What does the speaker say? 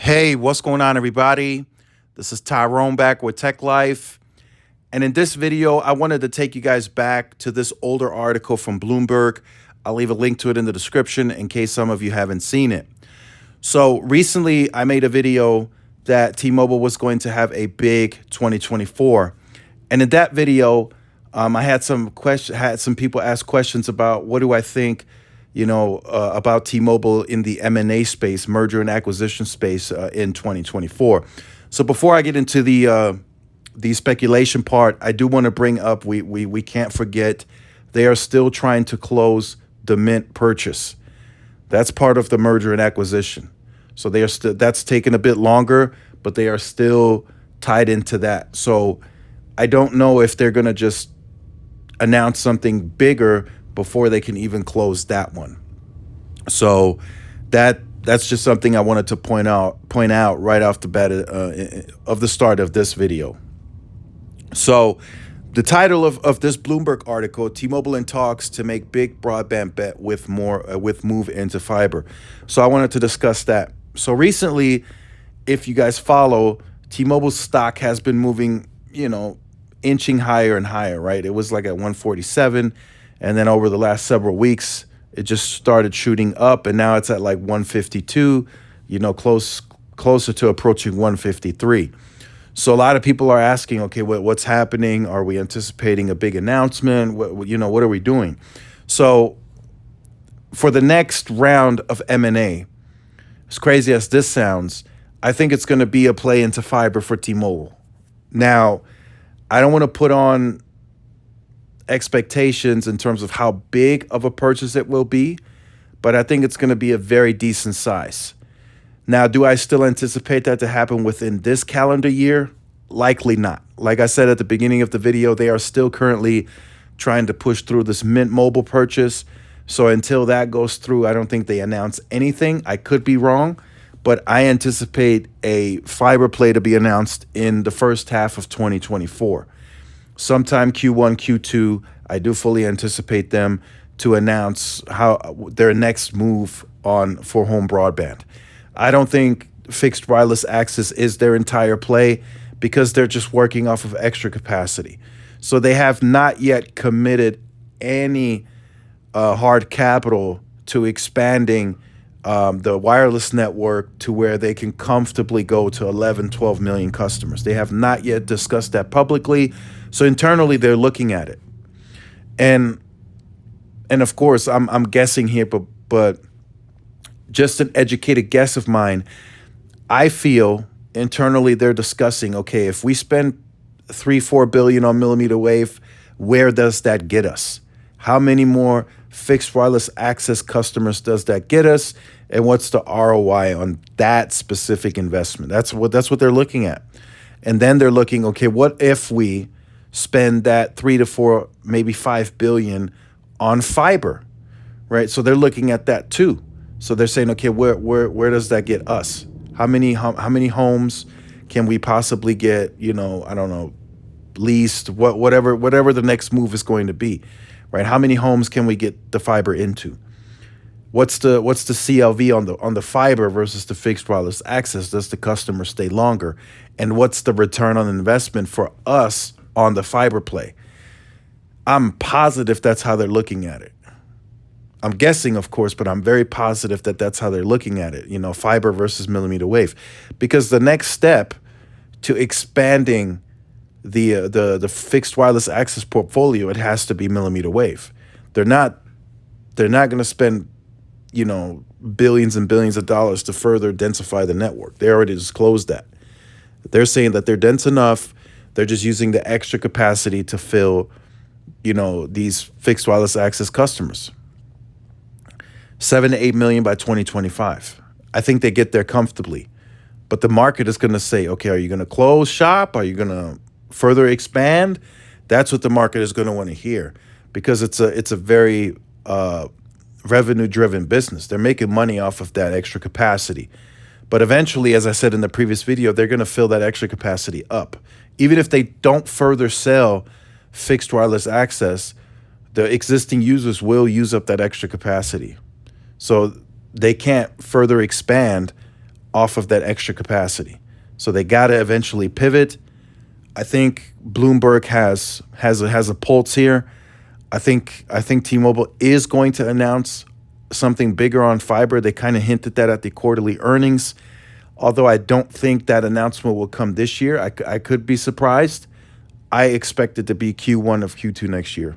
Hey, what's going on, everybody? This is Tyrone back with Tech Life. And in this video, I wanted to take you guys back to this older article from Bloomberg. I'll leave a link to it in the description in case some of you haven't seen it. So recently, I made a video that T-Mobile was going to have a big 2024. And in that video, I had some people ask questions about what do I think, about T-Mobile in the M&A space, merger and acquisition space in 2024. So before I get into the speculation part, I do want to bring up we can't forget they are still trying to close the Mint purchase. That's part of the merger and acquisition. So they are still that's taken a bit longer, but they are still tied into that. So I don't know if they're going to just announce something bigger before they can even close that one. So that's just something I wanted to point out right off the bat of the start of this video. So the title of this Bloomberg article: T-Mobile in talks to make big broadband bet with move into fiber. So I wanted to discuss that. So recently, if you guys follow, T-Mobile's stock has been moving, inching higher and higher, right? It was like at 147, and then over the last several weeks, it just started shooting up, and now it's at like 152, closer to approaching 153. So a lot of people are asking, okay, what's happening? Are we anticipating a big announcement? What are we doing? So for the next round of M&A, as crazy as this sounds, I think it's going to be a play into fiber for T-Mobile. Now, I don't want to put on expectations in terms of how big of a purchase it will be, but I think it's going to be a very decent size. Now, do I still anticipate that to happen within this calendar year? Likely not. Like I said at the beginning of the video, they are still currently trying to push through this Mint Mobile purchase. So until that goes through, I don't think they announce anything. I could be wrong, but I anticipate a fiber play to be announced in the first half of 2024. Sometime Q1, Q2, I do fully anticipate them to announce their next move for home broadband. I don't think fixed wireless access is their entire play because they're just working off of extra capacity. So they have not yet committed any hard capital to expanding the wireless network to where they can comfortably go to 11, 12 million customers. They have not yet discussed that publicly. So internally, they're looking at it. And of course, I'm guessing here, but just an educated guess of mine, I feel internally they're discussing, okay, if we spend $3-4 billion on millimeter wave, where does that get us? How many more fixed wireless access customers does that get us? And what's the ROI on that specific investment? That's what they're looking at. And then they're looking, okay, what if we spend that 3 to 4, maybe 5 billion on fiber, right? So they're looking at that too. So they're saying, okay, where does that get us? How many homes can we possibly get? I don't know, leased, whatever the next move is going to be, right? How many homes can we get the fiber into? What's the CLV on the fiber versus the fixed wireless access? Does the customer stay longer? And what's the return on investment for us on the fiber play? I'm positive that's how they're looking at it. I'm guessing, of course, but I'm very positive that that's how they're looking at it, fiber versus millimeter wave. Because the next step to expanding the fixed wireless access portfolio, it has to be millimeter wave. They're not going to spend, billions and billions of dollars to further densify the network. They already disclosed that. They're saying that they're dense enough. They're just using the extra capacity to fill, these fixed wireless access customers. 7 to 8 million by 2025. I think they get there comfortably. But the market is going to say, okay, are you going to close shop? Are you going to further expand? That's what the market is going to want to hear, because it's a very revenue-driven business. They're making money off of that extra capacity. But eventually, as I said in the previous video, they're going to fill that extra capacity up. Even if they don't further sell fixed wireless access, the existing users will use up that extra capacity. So they can't further expand off of that extra capacity. So they got to eventually pivot. I think Bloomberg has a pulse here. I think T-Mobile is going to announce something bigger on fiber. They kind of hinted that at the quarterly earnings. Although I don't think that announcement will come this year. I could be surprised. I expect it to be Q1 of Q2 next year.